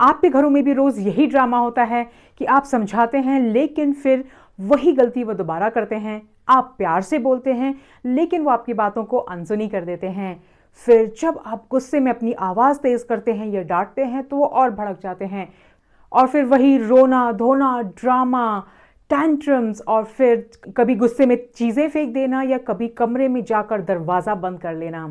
आपके घरों में भी रोज़ यही ड्रामा होता है कि आप समझाते हैं लेकिन फिर वही गलती वो दोबारा करते हैं? आप प्यार से बोलते हैं लेकिन वो आपकी बातों को अनसुनी कर देते हैं। फिर जब आप गुस्से में अपनी आवाज़ तेज़ करते हैं या डांटते हैं तो वो और भड़क जाते हैं। और फिर वही रोना धोना, ड्रामा, टैंट्रम्स, और फिर कभी गुस्से में चीज़ें फेंक देना या कभी कमरे में जाकर दरवाज़ा बंद कर लेना।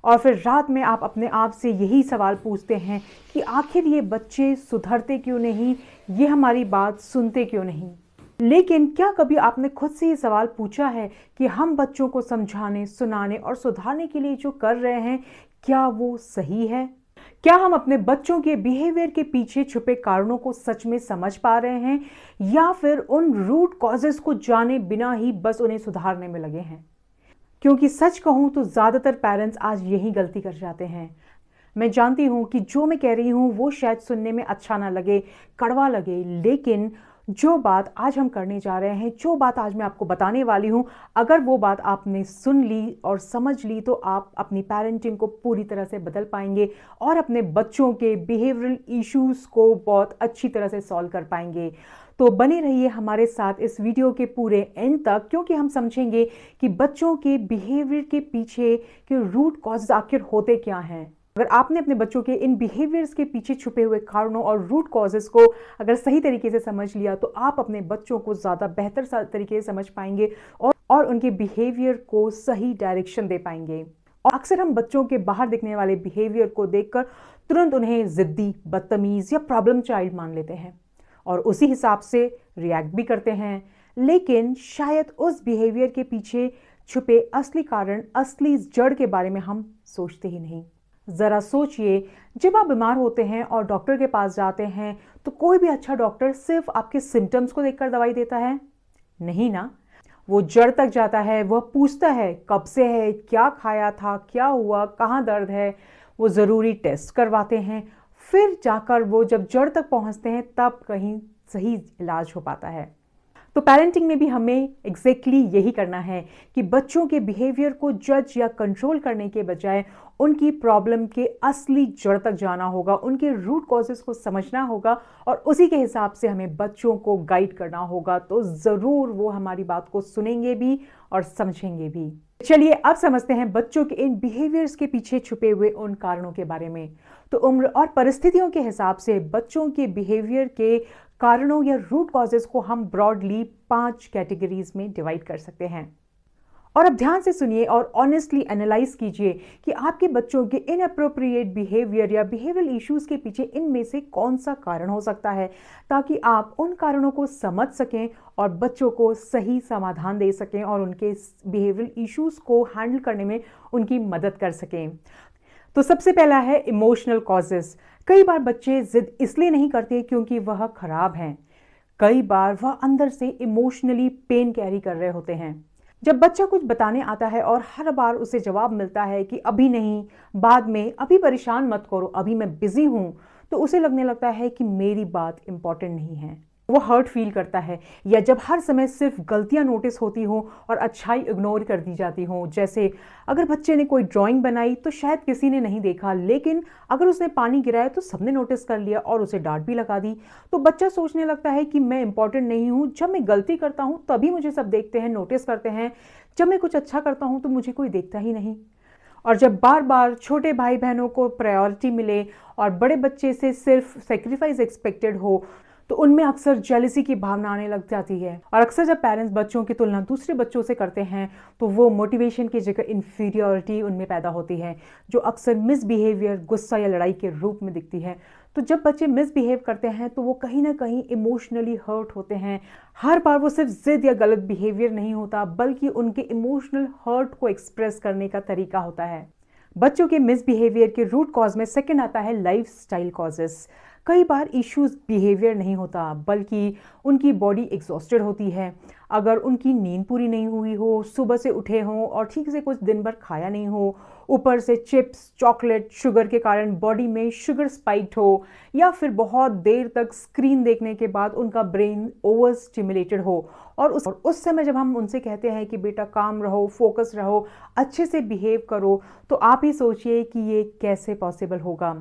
और फिर रात में आप अपने आप से यही सवाल पूछते हैं कि आखिर ये बच्चे सुधरते क्यों नहीं, ये हमारी बात सुनते क्यों नहीं। लेकिन क्या कभी आपने खुद से ये सवाल पूछा है कि हम बच्चों को समझाने, सुनाने और सुधारने के लिए जो कर रहे हैं, क्या वो सही है? क्या हम अपने बच्चों के बिहेवियर के पीछे छुपे कारणों को सच में समझ पा रहे हैं, या फिर उन रूट कॉजेस को जाने बिना ही बस उन्हें सुधारने में लगे हैं? क्योंकि सच कहूं तो ज़्यादातर पेरेंट्स आज यही गलती कर जाते हैं। मैं जानती हूं कि जो मैं कह रही हूं वो शायद सुनने में अच्छा ना लगे, कड़वा लगे, लेकिन जो बात आज हम करने जा रहे हैं, जो बात आज मैं आपको बताने वाली हूं, अगर वो बात आपने सुन ली और समझ ली तो आप अपनी पेरेंटिंग को पूरी तरह से बदल पाएंगे और अपने बच्चों के बिहेवियरल इश्यूज़ को बहुत अच्छी तरह से सॉल्व कर पाएंगे। तो बने रहिए हमारे साथ इस वीडियो के पूरे एंड तक, क्योंकि हम समझेंगे कि बच्चों के बिहेवियर के पीछे के रूट कॉज आखिर होते क्या हैं। अगर आपने अपने बच्चों के इन बिहेवियर्स के पीछे छुपे हुए कारणों और रूट कॉजेस को अगर सही तरीके से समझ लिया तो आप अपने बच्चों को ज़्यादा बेहतर तरीके से समझ पाएंगे और उनके बिहेवियर को सही डायरेक्शन दे पाएंगे। और अक्सर हम बच्चों के बाहर दिखने वाले बिहेवियर को देखकर तुरंत उन्हें ज़िद्दी, बदतमीज़ या प्रॉब्लम चाइल्ड मान लेते हैं और उसी हिसाब से रिएक्ट भी करते हैं। लेकिन शायद उस बिहेवियर के पीछे छुपे असली कारण, असली जड़ के बारे में हम सोचते ही नहीं। ज़रा सोचिए, जब आप बीमार होते हैं और डॉक्टर के पास जाते हैं तो कोई भी अच्छा डॉक्टर सिर्फ आपके सिम्टम्स को देखकर दवाई देता है? नहीं ना। वो जड़ तक जाता है, वह पूछता है कब से है, क्या खाया था, क्या हुआ, कहाँ दर्द है। वो ज़रूरी टेस्ट करवाते हैं, फिर जाकर वो जब जड़ तक पहुंचते हैं तब कहीं सही इलाज हो पाता है। तो पेरेंटिंग में भी हमें एग्जैक्टली यही करना है कि बच्चों के बिहेवियर को जज या कंट्रोल करने के बजाय उनकी प्रॉब्लम के असली जड़ तक जाना होगा, उनके रूट कॉजेस को समझना होगा और उसी के हिसाब से हमें बच्चों को गाइड करना होगा। तो ज़रूर वो हमारी बात को सुनेंगे भी और समझेंगे भी। चलिए अब समझते हैं बच्चों के इन बिहेवियर्स के पीछे छुपे हुए उन कारणों के बारे में। तो उम्र और परिस्थितियों के हिसाब से बच्चों के बिहेवियर के कारणों या रूट कॉजेस को हम ब्रॉडली 5 कैटेगरीज में डिवाइड कर सकते हैं। और अब ध्यान से सुनिए और ऑनेस्टली एनालाइज कीजिए कि आपके बच्चों के इनअप्रोप्रिएट बिहेवियर या बिहेवियरल इश्यूज के पीछे इनमें से कौन सा कारण हो सकता है, ताकि आप उन कारणों को समझ सकें और बच्चों को सही समाधान दे सकें और उनके बिहेवियरल इश्यूज को हैंडल करने में उनकी मदद कर सकें। तो सबसे पहला है इमोशनल कॉजेस। कई बार बच्चे जिद इसलिए नहीं करते क्योंकि वह खराब हैं, कई बार वह अंदर से इमोशनली पेन कैरी कर रहे होते हैं। जब बच्चा कुछ बताने आता है और हर बार उसे जवाब मिलता है कि अभी नहीं, बाद में, अभी परेशान मत करो, अभी मैं बिजी हूं, तो उसे लगने लगता है कि मेरी बात इंपॉर्टेंट नहीं है। वो हर्ट फील करता है। या जब हर समय सिर्फ गलतियां नोटिस होती हो और अच्छाई इग्नोर कर दी जाती हो, जैसे अगर बच्चे ने कोई ड्राइंग बनाई तो शायद किसी ने नहीं देखा, लेकिन अगर उसने पानी गिराया तो सबने नोटिस कर लिया और उसे डांट भी लगा दी। तो बच्चा सोचने लगता है कि मैं इंपॉर्टेंट नहीं हूँ, जब मैं गलती करता हूँ तभी मुझे सब देखते हैं, नोटिस करते हैं, जब मैं कुछ अच्छा करता हूँ तो मुझे कोई देखता ही नहीं। और जब बार बार छोटे भाई बहनों को प्रायोरिटी मिले और बड़े बच्चे से सिर्फ सेक्रीफाइस एक्सपेक्टेड हो तो उनमें अक्सर जेलसी की भावना आने लग जाती है। और अक्सर जब पेरेंट्स बच्चों की तुलना दूसरे बच्चों से करते हैं तो वो मोटिवेशन की जगह इन्फीरियरिटी उनमें पैदा होती है, जो अक्सर मिसबिहेवियर, गुस्सा या लड़ाई के रूप में दिखती है। तो जब बच्चे मिसबिहेव करते हैं तो वो कहीं ना कहीं इमोशनली हर्ट होते हैं। हर बार वो सिर्फ जिद या गलत बिहेवियर नहीं होता, बल्कि उनके इमोशनल हर्ट को एक्सप्रेस करने का तरीका होता है। बच्चों के मिसबिहेवियर के रूट कॉज में सेकंड आता है लाइफस्टाइल कॉजेस। कई बार इश्यूज बिहेवियर नहीं होता, बल्कि उनकी बॉडी एग्जॉस्टेड होती है। अगर उनकी नींद पूरी नहीं हुई हो, सुबह से उठे हों और ठीक से कुछ दिन भर खाया नहीं हो, ऊपर से चिप्स, चॉकलेट, शुगर के कारण बॉडी में शुगर स्पाइक्ड हो, या फिर बहुत देर तक स्क्रीन देखने के बाद उनका ब्रेन ओवर स्टिमुलेटेड हो, और उस समय जब हम उनसे कहते हैं कि बेटा काम रहो, फोकस रहो, अच्छे से बिहेव करो, तो आप ही सोचिए कि ये कैसे पॉसिबल होगा।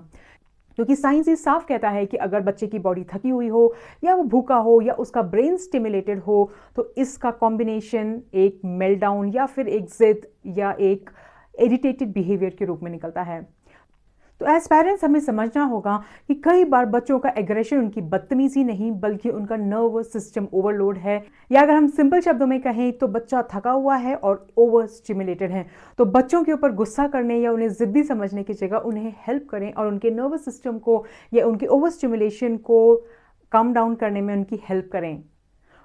क्योंकि साइंस ये साफ कहता है कि अगर बच्चे की बॉडी थकी हुई हो या वो भूखा हो या उसका ब्रेन स्टिमुलेटेड हो तो इसका कॉम्बिनेशन एक मेल्टडाउन या फिर एक जिद या एक इरिटेटेड बिहेवियर के रूप में निकलता है। तो एज पेरेंट्स हमें समझना होगा कि कई बार बच्चों का एग्रेशन उनकी बदतमीजी नहीं बल्कि उनका नर्वस सिस्टम ओवरलोड है, या अगर हम सिंपल शब्दों में कहें तो बच्चा थका हुआ है और ओवर स्टिमुलेटेड है। तो बच्चों के ऊपर गुस्सा करने या उन्हें जिद्दी समझने की जगह उन्हें हेल्प करें और उनके नर्वस सिस्टम को या उनके ओवर स्टिमुलेशन को कम डाउन करने में उनकी हेल्प करें।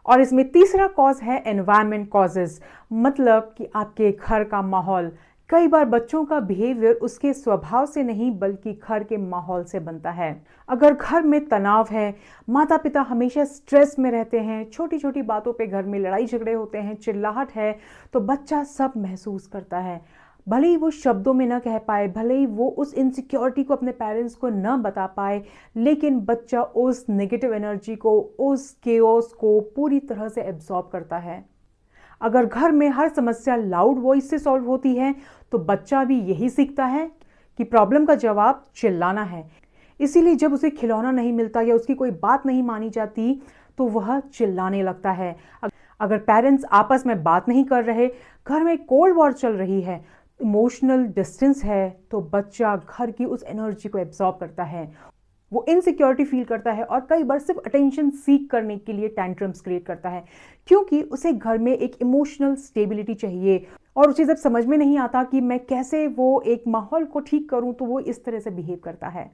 और इसमें तीसरा कॉज है एनवायरमेंट कॉजेज, मतलब कि आपके घर का माहौल। कई बार बच्चों का बिहेवियर उसके स्वभाव से नहीं बल्कि घर के माहौल से बनता है। अगर घर में तनाव है, माता पिता हमेशा स्ट्रेस में रहते हैं, छोटी छोटी बातों पे घर में लड़ाई झगड़े होते हैं, चिल्लाहट है, तो बच्चा सब महसूस करता है। भले ही वो शब्दों में न कह पाए, भले ही वो उस इनसिक्योरिटी को अपने पेरेंट्स को न बता पाए, लेकिन बच्चा उस नेगेटिव एनर्जी को, उस केओस को पूरी तरह से एब्जॉर्ब करता है। अगर घर में हर समस्या लाउड वॉइस से सॉल्व होती है तो बच्चा भी यही सीखता है कि प्रॉब्लम का जवाब चिल्लाना है। इसीलिए जब उसे खिलौना नहीं मिलता या उसकी कोई बात नहीं मानी जाती तो वह चिल्लाने लगता है। अगर पेरेंट्स आपस में बात नहीं कर रहे, घर में कोल्ड वॉर चल रही है, इमोशनल डिस्टेंस है, तो बच्चा घर की उस एनर्जी को एब्जॉर्ब करता है। वो इनसिक्योरिटी फील करता है और कई बार सिर्फ अटेंशन सीक करने के लिए टैंट्रम्स क्रिएट करता है, क्योंकि उसे घर में एक इमोशनल स्टेबिलिटी चाहिए और उसे जब समझ में नहीं आता कि मैं कैसे वो एक माहौल को ठीक करूं तो वो इस तरह से बिहेव करता है।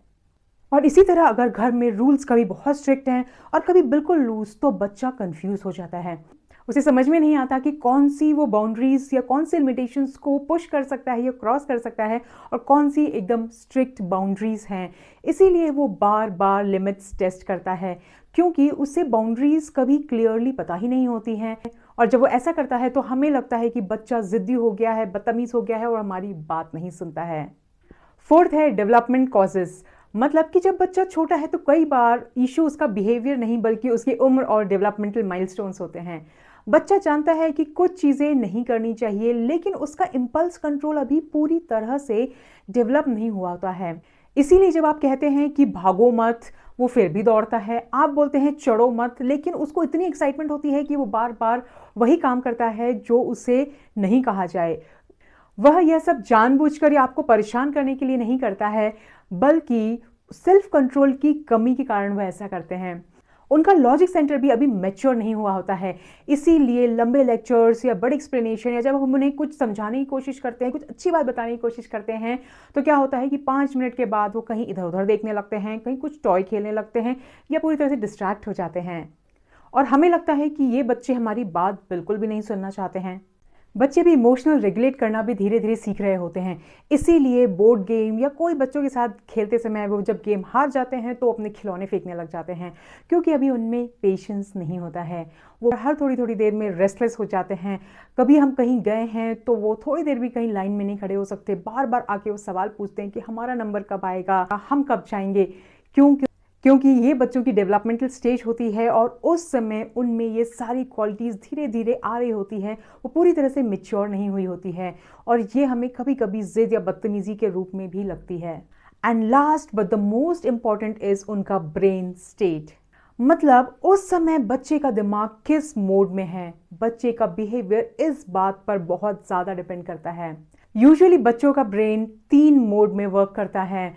और इसी तरह अगर घर में रूल्स कभी बहुत स्ट्रिक्ट हैं और कभी बिल्कुल लूज तो बच्चा कंफ्यूज हो जाता है। उसे समझ में नहीं आता कि कौन सी वो बाउंड्रीज या कौन सी लिमिटेशंस को पुश कर सकता है या क्रॉस कर सकता है और कौन सी एकदम स्ट्रिक्ट बाउंड्रीज हैं। इसीलिए वो बार बार लिमिट्स टेस्ट करता है, क्योंकि उसे बाउंड्रीज कभी क्लियरली पता ही नहीं होती हैं। और जब वो ऐसा करता है तो हमें लगता है कि बच्चा जिद्दी हो गया है, बदतमीज हो गया है और हमारी बात नहीं सुनता है। फोर्थ है डेवलपमेंट कॉजेज, मतलब कि जब बच्चा छोटा है तो कई बार इशू उसका बिहेवियर नहीं बल्कि उसकी उम्र और डेवलपमेंटल माइलस्टोन्स होते हैं। बच्चा जानता है कि कुछ चीज़ें नहीं करनी चाहिए, लेकिन उसका इम्पल्स कंट्रोल अभी पूरी तरह से डेवलप नहीं हुआ होता है। इसीलिए जब आप कहते हैं कि भागो मत, वो फिर भी दौड़ता है। आप बोलते हैं चढ़ो मत, लेकिन उसको इतनी एक्साइटमेंट होती है कि वो बार बार वही काम करता है जो उसे नहीं कहा जाए। वह यह सब जानबूझकर या आपको परेशान करने के लिए नहीं करता है, बल्कि सेल्फ कंट्रोल की कमी के कारण वह ऐसा करते हैं। उनका लॉजिक सेंटर भी अभी मैच्योर नहीं हुआ होता है, इसीलिए लंबे लेक्चर्स या बड़ी एक्सप्लेनेशन या जब हम उन्हें कुछ समझाने की कोशिश करते हैं, कुछ अच्छी बात बताने की कोशिश करते हैं, तो क्या होता है कि 5 मिनट के बाद वो कहीं इधर उधर देखने लगते हैं, कहीं कुछ टॉय खेलने लगते हैं या पूरी तरह से डिस्ट्रैक्ट हो जाते हैं। और हमें लगता है कि ये बच्चे हमारी बात बिल्कुल भी नहीं सुनना चाहते हैं। बच्चे भी इमोशनल रेगुलेट करना भी धीरे धीरे सीख रहे होते हैं, इसीलिए बोर्ड गेम या कोई बच्चों के साथ खेलते समय वो जब गेम हार जाते हैं तो अपने खिलौने फेंकने लग जाते हैं, क्योंकि अभी उनमें पेशेंस नहीं होता है। वो हर थोड़ी थोड़ी देर में रेस्टलेस हो जाते हैं। कभी हम कहीं गए हैं तो वो थोड़ी देर भी कहीं लाइन में नहीं खड़े हो सकते, बार बार आके वो सवाल पूछते हैं कि हमारा नंबर कब आएगा, हम कब जाएंगे। क्योंकि ये बच्चों की डेवलपमेंटल स्टेज होती है और उस समय उनमें ये सारी क्वालिटीज़ धीरे धीरे आ रही होती हैं, वो पूरी तरह से मैच्योर नहीं हुई होती है और ये हमें कभी कभी जिद या बदतमीजी के रूप में भी लगती है। And last but the most important is उनका ब्रेन स्टेट, मतलब उस समय बच्चे का दिमाग किस मोड में है। बच्चे का बिहेवियर इस बात पर बहुत ज़्यादा डिपेंड करता है। यूजुअली बच्चों का ब्रेन 3 मोड में वर्क करता है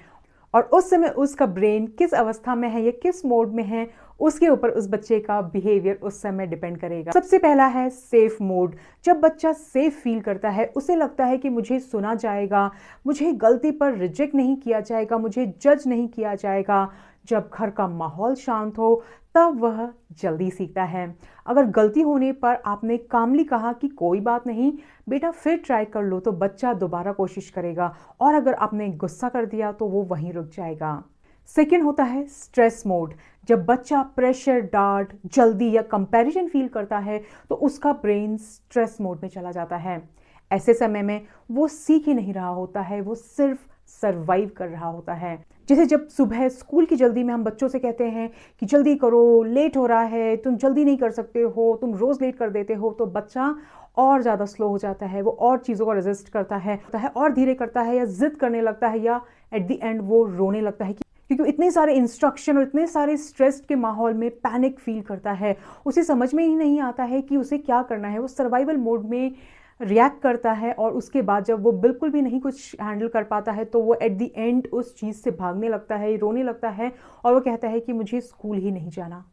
और उस समय उसका ब्रेन किस अवस्था में है या किस मोड में है उसके ऊपर उस बच्चे का बिहेवियर उस समय डिपेंड करेगा। सबसे पहला है सेफ मोड। जब बच्चा सेफ फील करता है, उसे लगता है कि मुझे सुना जाएगा, मुझे गलती पर रिजेक्ट नहीं किया जाएगा, मुझे जज नहीं किया जाएगा। जब घर का माहौल शांत हो तब वह जल्दी सीखता है। अगर गलती होने पर आपने कामली कहा कि कोई बात नहीं बेटा, फिर ट्राई कर लो, तो बच्चा दोबारा कोशिश करेगा, और अगर आपने गुस्सा कर दिया तो वो वहीं रुक जाएगा। सेकेंड होता है स्ट्रेस मोड। जब बच्चा प्रेशर, डांट, जल्दी या कंपैरिजन फील करता है तो उसका ब्रेन स्ट्रेस मोड में चला जाता है। ऐसे समय में वो सीख ही नहीं रहा होता है, वो सिर्फ सर्वाइव कर रहा होता है। जैसे जब सुबह स्कूल की जल्दी में हम बच्चों से कहते हैं कि जल्दी करो, लेट हो रहा है, तुम जल्दी नहीं कर सकते हो, तुम रोज लेट कर देते हो, तो बच्चा और ज़्यादा स्लो हो जाता है, वो और चीज़ों को रेजिस्ट करता है और धीरे करता है या जिद करने लगता है या एट द एंड वो रोने लगता है क्योंकि इतने सारे इंस्ट्रक्शन और इतने सारे स्ट्रेस के माहौल में पैनिक फील करता है, उसे समझ में ही नहीं आता है कि उसे क्या करना है। वो सर्वाइवल मोड में रिएक्ट करता है और उसके बाद जब वो बिल्कुल भी नहीं कुछ हैंडल कर पाता है तो वो एट द एंड उस चीज़ से भागने लगता है, रोने लगता है और वो कहता है कि मुझे स्कूल ही नहीं जाना।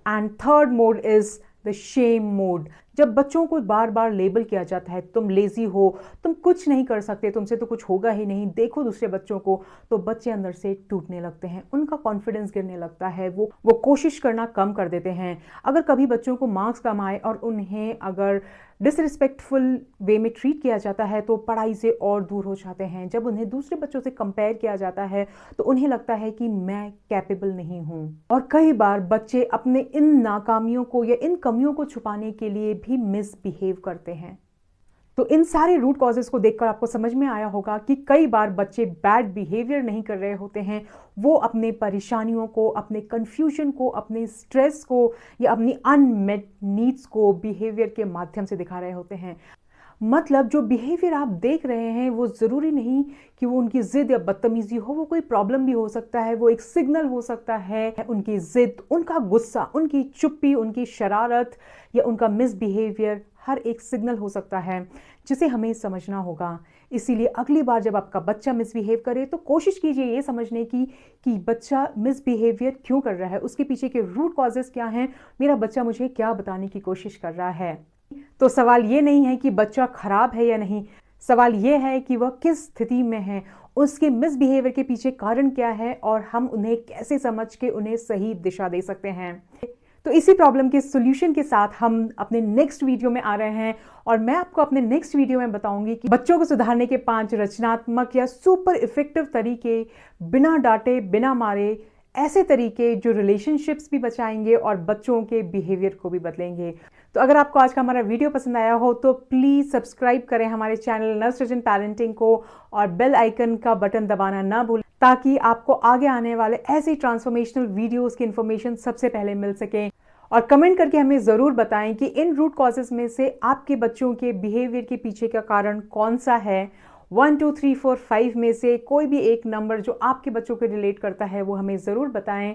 And third mode is the same mode. जब बच्चों को बार बार लेबल किया जाता है, तुम लेजी हो, तुम कुछ नहीं कर सकते, तुमसे तो कुछ होगा ही नहीं, देखो दूसरे बच्चों को, तो बच्चे अंदर से टूटने लगते हैं, उनका कॉन्फिडेंस गिरने लगता है, वो कोशिश करना कम कर देते हैं। अगर कभी बच्चों को मार्क्स कम आए और उन्हें अगर डिसरिस्पेक्टफुल वे में ट्रीट किया जाता है तो पढ़ाई से और दूर हो जाते हैं। जब उन्हें दूसरे बच्चों से कंपेयर किया जाता है तो उन्हें लगता है कि मैं कैपेबल नहीं हूँ। और कई बार बच्चे अपने इन नाकामियों को या इन कमियों को छुपाने के लिए भी मिसबिहेव करते हैं। तो इन सारे रूट कॉजेस को देखकर आपको समझ में आया होगा कि कई बार बच्चे बैड बिहेवियर नहीं कर रहे होते हैं, वो अपने परेशानियों को, अपने कन्फ्यूजन को, अपने स्ट्रेस को या अपनी अनमेट नीड्स को बिहेवियर के माध्यम से दिखा रहे होते हैं। मतलब जो बिहेवियर आप देख रहे हैं वो ज़रूरी नहीं कि वो उनकी ज़िद या बदतमीज़ी हो, वो कोई प्रॉब्लम भी हो सकता है, वो एक सिग्नल हो सकता है। उनकी ज़िद, उनका गुस्सा, उनकी चुप्पी, उनकी शरारत या उनका मिसबिहेवियर हर एक सिग्नल हो सकता है जिसे हमें समझना होगा। इसीलिए अगली बार जब आपका बच्चा मिसबिहेव करे तो कोशिश कीजिए ये समझने की कि बच्चा मिसबिहेवियर क्यों कर रहा है, उसके पीछे के रूट कॉजेस क्या हैं, मेरा बच्चा मुझे क्या बताने की कोशिश कर रहा है। तो सवाल ये नहीं है कि बच्चा खराब है या नहीं, सवाल ये है कि वह किस स्थिति में है, उसके मिसबिहेवियर के पीछे कारण क्या है और हम उन्हें कैसे समझ के उन्हें सही दिशा दे सकते हैं। तो इसी प्रॉब्लम के सॉल्यूशन के साथ हम अपने नेक्स्ट वीडियो में आ रहे हैं और मैं आपको अपने नेक्स्ट वीडियो में बताऊंगी कि बच्चों को सुधारने के 5 रचनात्मक या सुपर इफेक्टिव तरीके, बिना डांटे, बिना मारे, ऐसे तरीके जो रिलेशनशिप्स भी बचाएंगे और बच्चों के बिहेवियर को भी बदलेंगे। तो अगर आपको आज का हमारा वीडियो पसंद आया हो तो प्लीज़ सब्सक्राइब करें हमारे चैनल नर्स रजन पेरेंटिंग को और बेल आइकन का बटन दबाना ना भूलें ताकि आपको आगे आने वाले ऐसे ट्रांसफॉर्मेशनल वीडियोस की इन्फॉर्मेशन सबसे पहले मिल सके। और कमेंट करके हमें ज़रूर बताएं कि इन रूट कॉजेस में से आपके बच्चों के बिहेवियर के पीछे का कारण कौन सा है। 1 2 3 4 5 में से कोई भी एक नंबर जो आपके बच्चों को रिलेट करता है वो हमें ज़रूर बताएं।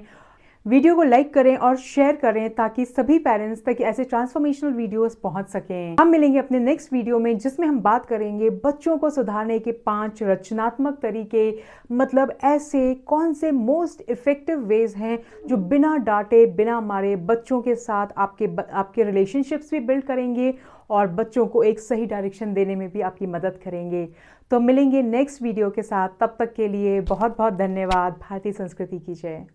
वीडियो को लाइक करें और शेयर करें ताकि सभी पेरेंट्स तक ऐसे ट्रांसफॉर्मेशनल वीडियोस पहुंच सकें। हम मिलेंगे अपने नेक्स्ट वीडियो में जिसमें हम बात करेंगे बच्चों को सुधारने के 5 रचनात्मक तरीके, मतलब ऐसे कौन से मोस्ट इफेक्टिव वेज हैं जो बिना डांटे, बिना मारे बच्चों के साथ आपके रिलेशनशिप्स भी बिल्ड करेंगे और बच्चों को एक सही डायरेक्शन देने में भी आपकी मदद करेंगे। तो मिलेंगे नेक्स्ट वीडियो के साथ, तब तक के लिए बहुत बहुत धन्यवाद। भारतीय संस्कृति की जय।